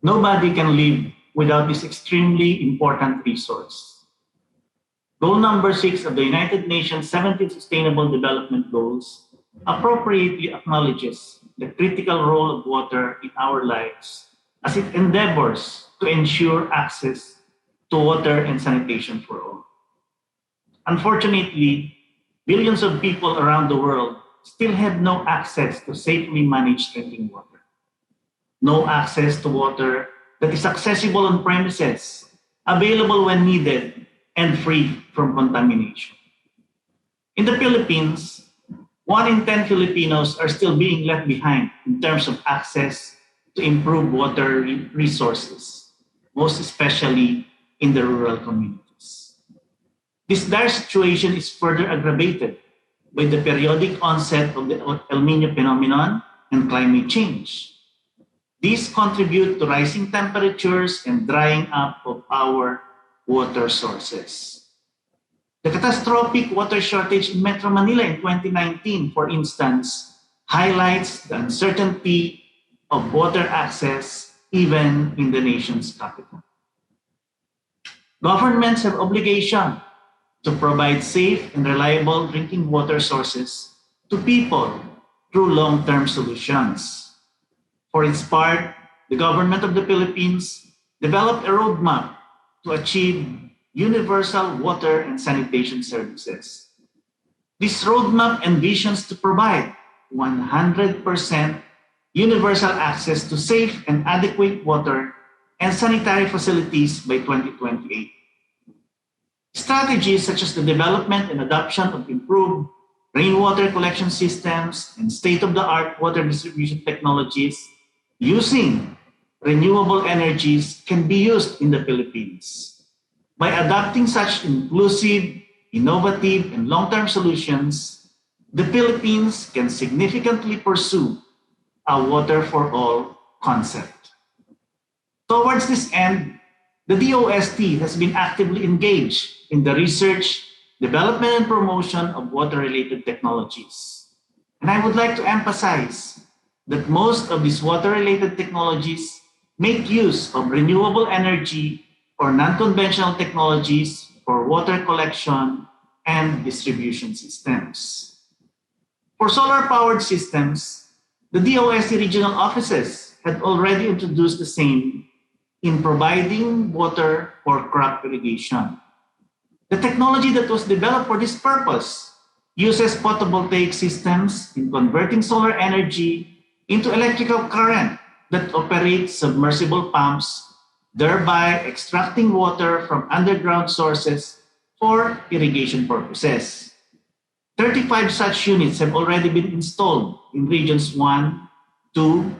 Nobody can live without this extremely important resource. Goal number 6 of the United Nations 17 Sustainable Development Goals appropriately acknowledges the critical role of water in our lives as it endeavors to ensure access to water and sanitation for all. Unfortunately, billions of people around the world still have no access to safely managed drinking water, no access to water that is accessible on premises, available when needed, and free from contamination. In the Philippines, 1 in 10 Filipinos are still being left behind in terms of access to improved water resources, most especially in the rural communities. This dire situation is further aggravated by the periodic onset of the El Nino phenomenon and climate change. These contribute to rising temperatures and drying up of our water sources. The catastrophic water shortage in Metro Manila in 2019, for instance, highlights the uncertainty of water access even in the nation's capital. Governments have obligation to provide safe and reliable drinking water sources to people through long-term solutions. For its part, the government of the Philippines developed a roadmap to achieve universal water and sanitation services. This roadmap envisions to provide 100% universal access to safe and adequate water and sanitary facilities by 2028. Strategies such as the development and adoption of improved rainwater collection systems and state-of-the-art water distribution technologies using renewable energies can be used in the Philippines. By adopting such inclusive, innovative, and long-term solutions, the Philippines can significantly pursue a water for all concept. Towards this end, the DOST has been actively engaged in the research, development, and promotion of water-related technologies. And I would like to emphasize that most of these water-related technologies make use of renewable energy or non-conventional technologies for water collection and distribution systems. For solar-powered systems, the DOST regional offices had already introduced the same in providing water for crop irrigation. The technology that was developed for this purpose uses photovoltaic systems in converting solar energy into electrical current that operates submersible pumps, thereby extracting water from underground sources for irrigation purposes. 35 such units have already been installed in regions 1, 2,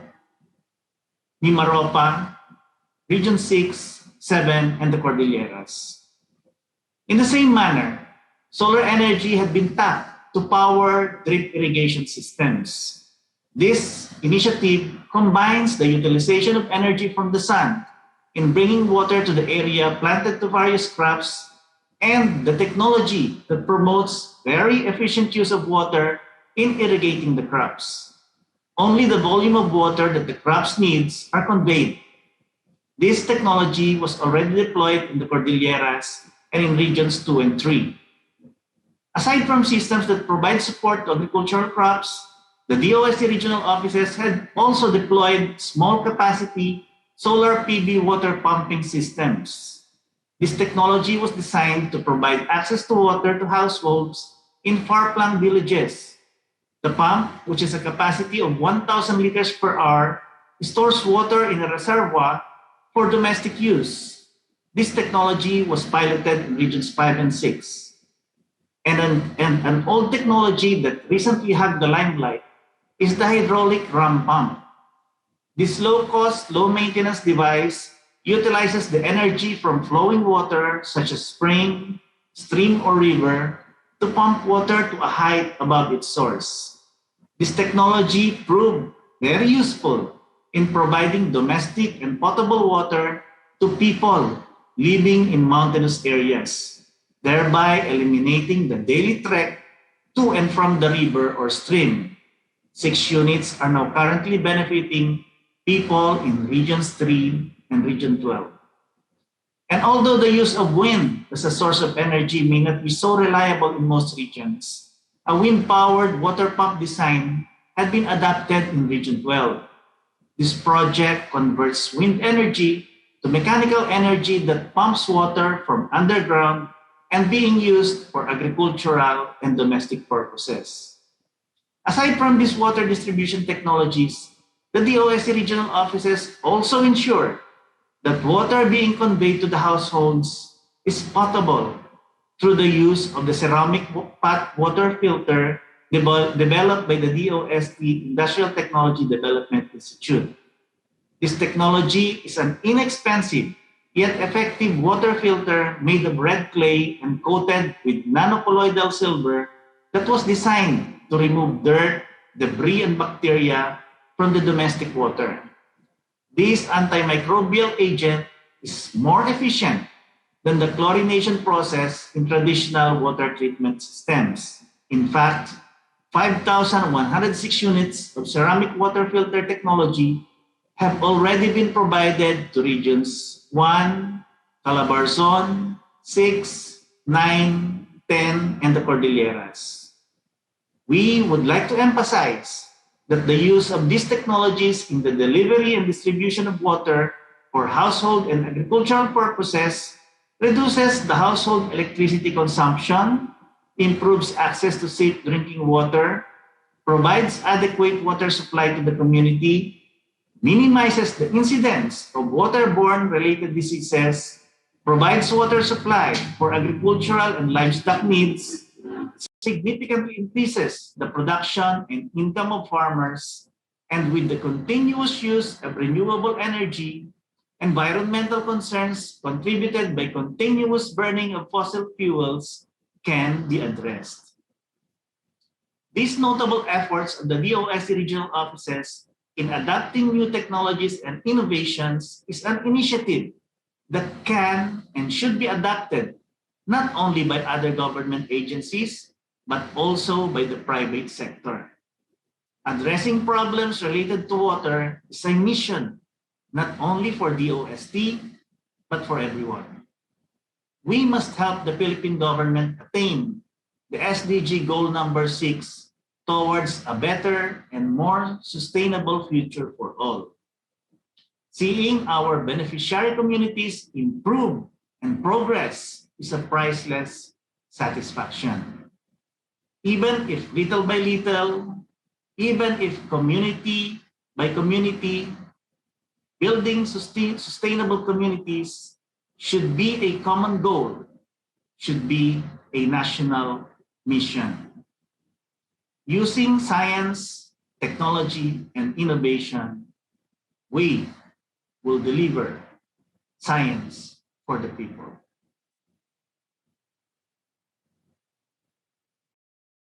Mimaropa, region 6, 7, and the Cordilleras. In the same manner, solar energy had been tapped to power drip irrigation systems. This initiative combines the utilization of energy from the sun in bringing water to the area planted to various crops and the technology that promotes very efficient use of water in irrigating the crops. Only the volume of water that the crops needs are conveyed. This technology was already deployed in the Cordilleras and in regions 2 and 3. Aside from systems that provide support to agricultural crops, the DOST regional offices had also deployed small capacity solar PV water pumping systems. This technology was designed to provide access to water to households in far-flung villages. The pump, which has a capacity of 1,000 liters per hour, stores water in a reservoir for domestic use. This technology was piloted in regions 5 and 6. And an old technology that recently had the limelight is the hydraulic ram pump. This low-cost, low-maintenance device utilizes the energy from flowing water such as spring, stream, or river to pump water to a height above its source. This technology proved very useful in providing domestic and potable water to people living in mountainous areas, thereby eliminating the daily trek to and from the river or stream. 6 units are now currently benefiting people in Regions 3 and Region 12. And although the use of wind as a source of energy may not be so reliable in most regions, a wind-powered water pump design had been adopted in Region 12. This project converts wind energy to mechanical energy that pumps water from underground and being used for agricultural and domestic purposes. Aside from these water distribution technologies, the DOST regional offices also ensure that water being conveyed to the households is potable through the use of the ceramic pot water filter developed by the DOST Industrial Technology Development Institute. This technology is an inexpensive yet effective water filter made of red clay and coated with nanocolloidal silver that was designed to remove dirt, debris, and bacteria from the domestic water. This antimicrobial agent is more efficient than the chlorination process in traditional water treatment systems. In fact, 5,106 units of ceramic water filter technology have already been provided to regions 1, Calabarzon, 6, 9, 10, and the Cordilleras. We would like to emphasize that the use of these technologies in the delivery and distribution of water for household and agricultural purposes reduces the household electricity consumption, improves access to safe drinking water, provides adequate water supply to the community, minimizes the incidence of waterborne related diseases, provides water supply for agricultural and livestock needs, significantly increases the production and income of farmers, and with the continuous use of renewable energy, environmental concerns contributed by continuous burning of fossil fuels can be addressed. These notable efforts of the DOST regional offices in adopting new technologies and innovations is an initiative that can and should be adopted not only by other government agencies, but also by the private sector. Addressing problems related to water is a mission not only for DOST, but for everyone. We must help the Philippine government attain the SDG goal number 6 towards a better and more sustainable future for all. Seeing our beneficiary communities improve and progress is a priceless satisfaction. Even if little by little, even if community by community, building sustainable communities should be a common goal, should be a national mission. Using science, technology, and innovation, we will deliver science for the people.